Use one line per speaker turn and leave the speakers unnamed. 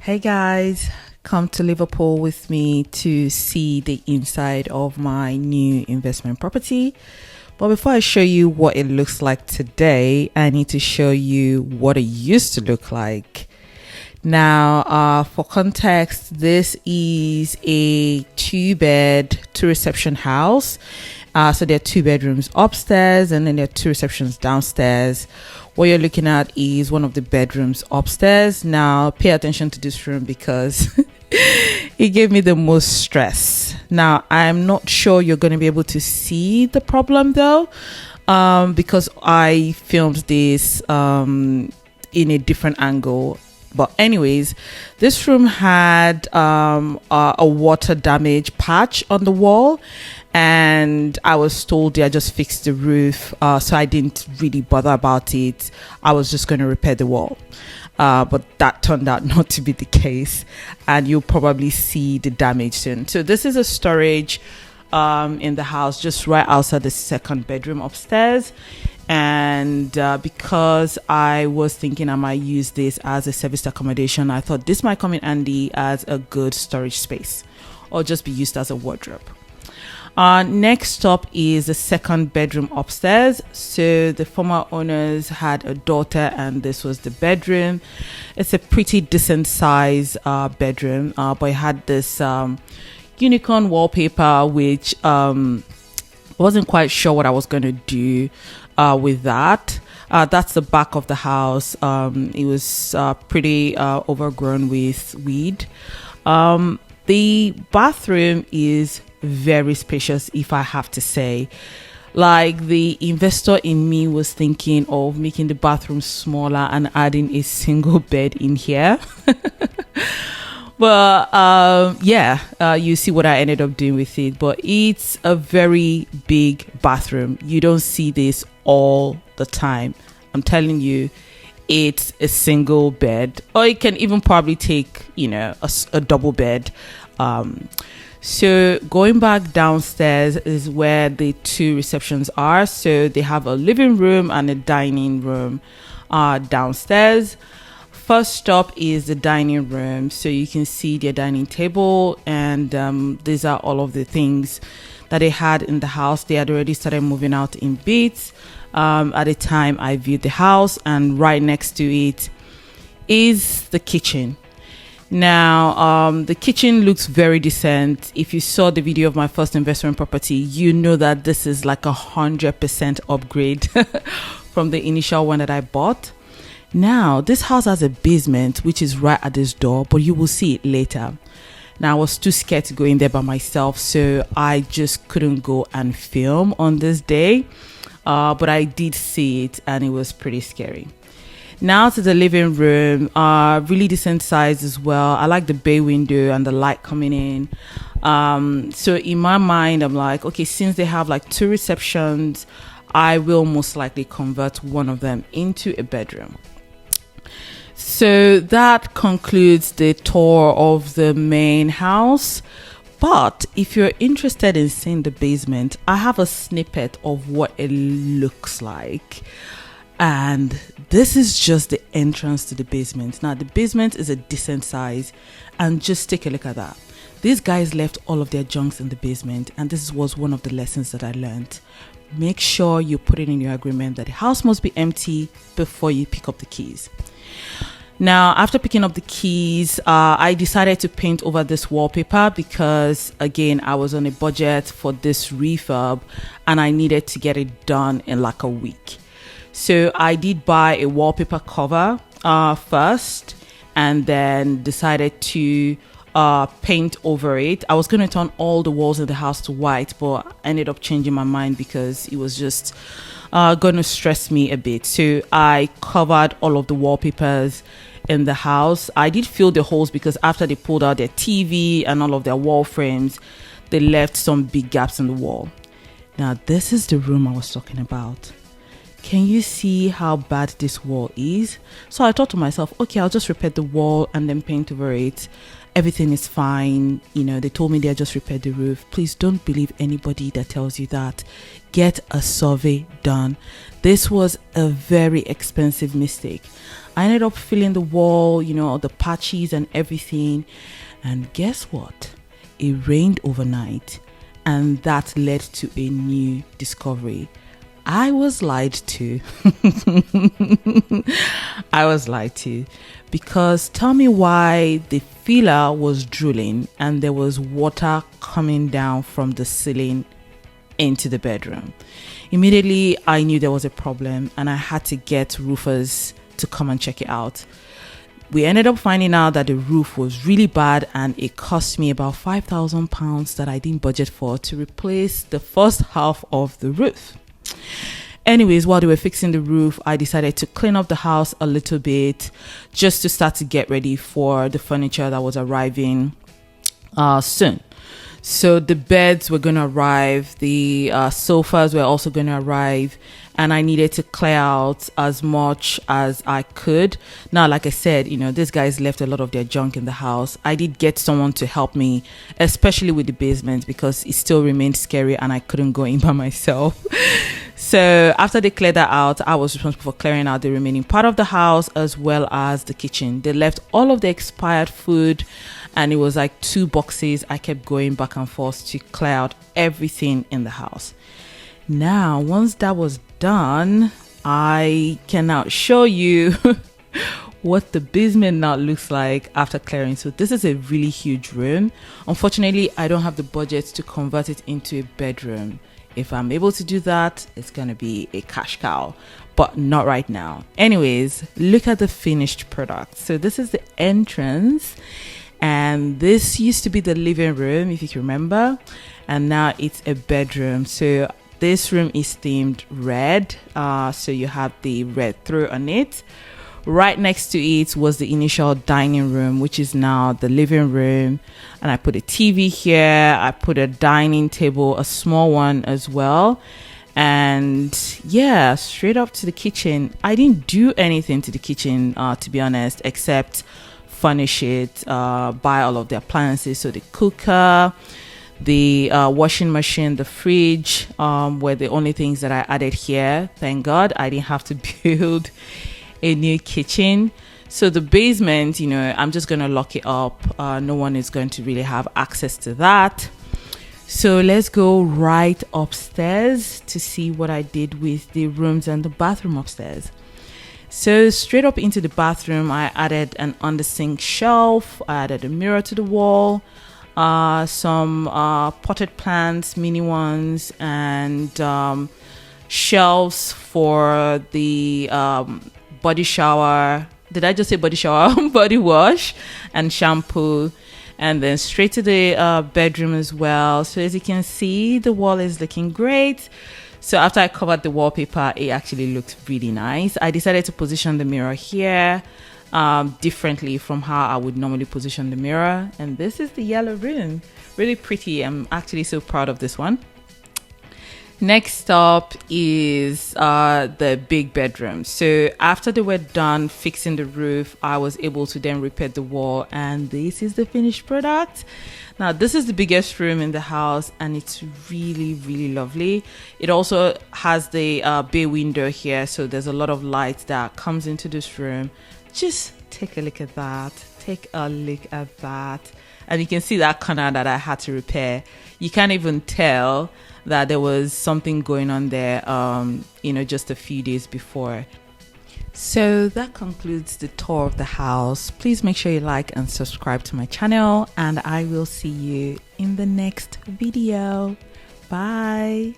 Hey guys, come to Liverpool with me to see the inside of my new investment property. But before I show you what it looks like today, I need to show you what it used to look like. Now, for context, this is a 2-bed, 2-reception house. So there are 2 bedrooms upstairs and then there are 2 receptions downstairs. What you're looking at is one of the bedrooms upstairs. Now, pay attention to this room because it gave me the most stress. Now, I'm not sure you're going to be able to see the problem though, because I filmed this in a different angle. But anyways, this room had a water damage patch on the wall, and I was told I just fixed the roof, so I didn't really bother about it. I was just going to repair the wall, but that turned out not to be the case, and you'll probably see the damage soon. So this is a storage in the house just right outside the 2nd bedroom upstairs. And because I was thinking I might use this as a serviced accommodation, I thought this might come in handy as a good storage space or just be used as a wardrobe. Next up is the 2nd bedroom upstairs. So the former owners had a daughter and this was the bedroom. It's a pretty decent size bedroom, but it had this unicorn wallpaper, which wasn't quite sure what I was going to do with that. That's the back of the house. It was pretty overgrown with weed. The bathroom is very spacious, if I have to say. Like, the investor in me was thinking of making the bathroom smaller and adding a single bed in here. But you see what I ended up doing with it. But it's a very big bathroom. You don't see this all the time. I'm telling you, it's a single bed, or it can even probably take, a double bed. So going back downstairs is where the 2 receptions are. So they have a living room and a dining room downstairs. First stop is the dining room. So you can see their dining table, and these are all of the things that they had in the house. They had already started moving out in bits at the time I viewed the house, and right next to it is the kitchen. Now, the kitchen looks very decent. If you saw the video of my first investment property, you know that this is like 100% upgrade from the initial one that I bought. Now, this house has a basement, which is right at this door, but you will see it later. Now, I was too scared to go in there by myself, so I just couldn't go and film on this day. But I did see it, and it was pretty scary. Now to the living room, really decent size as well. I like the bay window and the light coming in. So in my mind, I'm like, okay, since they have like 2 receptions, I will most likely convert one of them into a bedroom. So that concludes the tour of the main house. But if you're interested in seeing the basement, I have a snippet of what it looks like. And this is just the entrance to the basement. Now, the basement is a decent size, and just take a look at that. These guys left all of their junks in the basement, and this was one of the lessons that I learned. Make sure you put it in your agreement that the house must be empty before you pick up the keys. Now, after picking up the keys, I decided to paint over this wallpaper because, again, I was on a budget for this refurb, and I needed to get it done in like a week. So I did buy a wallpaper cover first, and then decided to paint over it. I was going to turn all the walls in the house to white, but I ended up changing my mind because it was just going to stress me a bit. So I covered all of the wallpapers in the house. I did fill the holes because after they pulled out their TV and all of their wall frames, they left some big gaps in the wall. Now, this is the room I was talking about. Can you see how bad this wall is? So I thought to myself, okay, I'll just repair the wall and then paint over it. Everything is fine. You know, they told me they just repaired the roof. Please don't believe anybody that tells you that. Get a survey done. This was a very expensive mistake. I ended up filling the wall, you know, the patches and everything. And guess what? It rained overnight, and that led to a new discovery. I was lied to. I was lied to, because tell me why the filler was drooling and there was water coming down from the ceiling into the bedroom. Immediately, I knew there was a problem and I had to get roofers to come and check it out. We ended up finding out that the roof was really bad, and it cost me about £5,000 that I didn't budget for to replace the first half of the roof. Anyways, while they were fixing the roof, I decided to clean up the house a little bit just to start to get ready for the furniture that was arriving soon. So the beds were going to arrive, the sofas were also going to arrive, and I needed to clear out as much as I could. Now, like I said, you know, these guys left a lot of their junk in the house. I did get someone to help me, especially with the basement, because it still remained scary and I couldn't go in by myself. So after they cleared that out, I was responsible for clearing out the remaining part of the house as well as the kitchen. They left all of the expired food, and it was like 2 boxes. I kept going back and forth to clear out everything in the house. Now, once that was done, I can now show you what the basement now looks like after clearing. So this is a really huge room. Unfortunately, I don't have the budget to convert it into a bedroom. If I'm able to do that, it's going to be a cash cow, but not right now. Anyways, look at the finished product. So this is the entrance, and this used to be the living room, if you can remember, and now it's a bedroom. So this room is themed red, so you have the red throw on it. Right next to it was the initial dining room, which is now the living room. And I put a TV here. I put a dining table, a small one as well. And yeah, straight up to the kitchen. I didn't do anything to the kitchen, to be honest, except furnish it, buy all of the appliances. So the cooker, the washing machine, the fridge were the only things that I added here. Thank God I didn't have to build a new kitchen. So the basement, you know, I'm just going to lock it up. No one is going to really have access to that. So let's go right upstairs to see what I did with the rooms and the bathroom upstairs. So straight up into the bathroom, I added an under sink shelf. I added a mirror to the wall, some potted plants, mini ones, and shelves for the body shower. Did I just say body shower? Body wash and shampoo. And then straight to the bedroom as well. So as you can see, the wall is looking great. So after I covered the wallpaper, it actually looked really nice. I decided to position the mirror here differently from how I would normally position the mirror. And this is the yellow room. Really pretty. I'm actually so proud of this one. Next up is the big bedroom. So after they were done fixing the roof, I was able to then repair the wall, and this is the finished product. Now this is the biggest room in the house, and it's really, really lovely. It also has the bay window here, so there's a lot of light that comes into this room. Just take a look at that. Take a look at that. And you can see that corner that I had to repair. You can't even tell that there was something going on there, just a few days before. So that concludes the tour of the house. Please make sure you like and subscribe to my channel, and I will see you in the next video. Bye.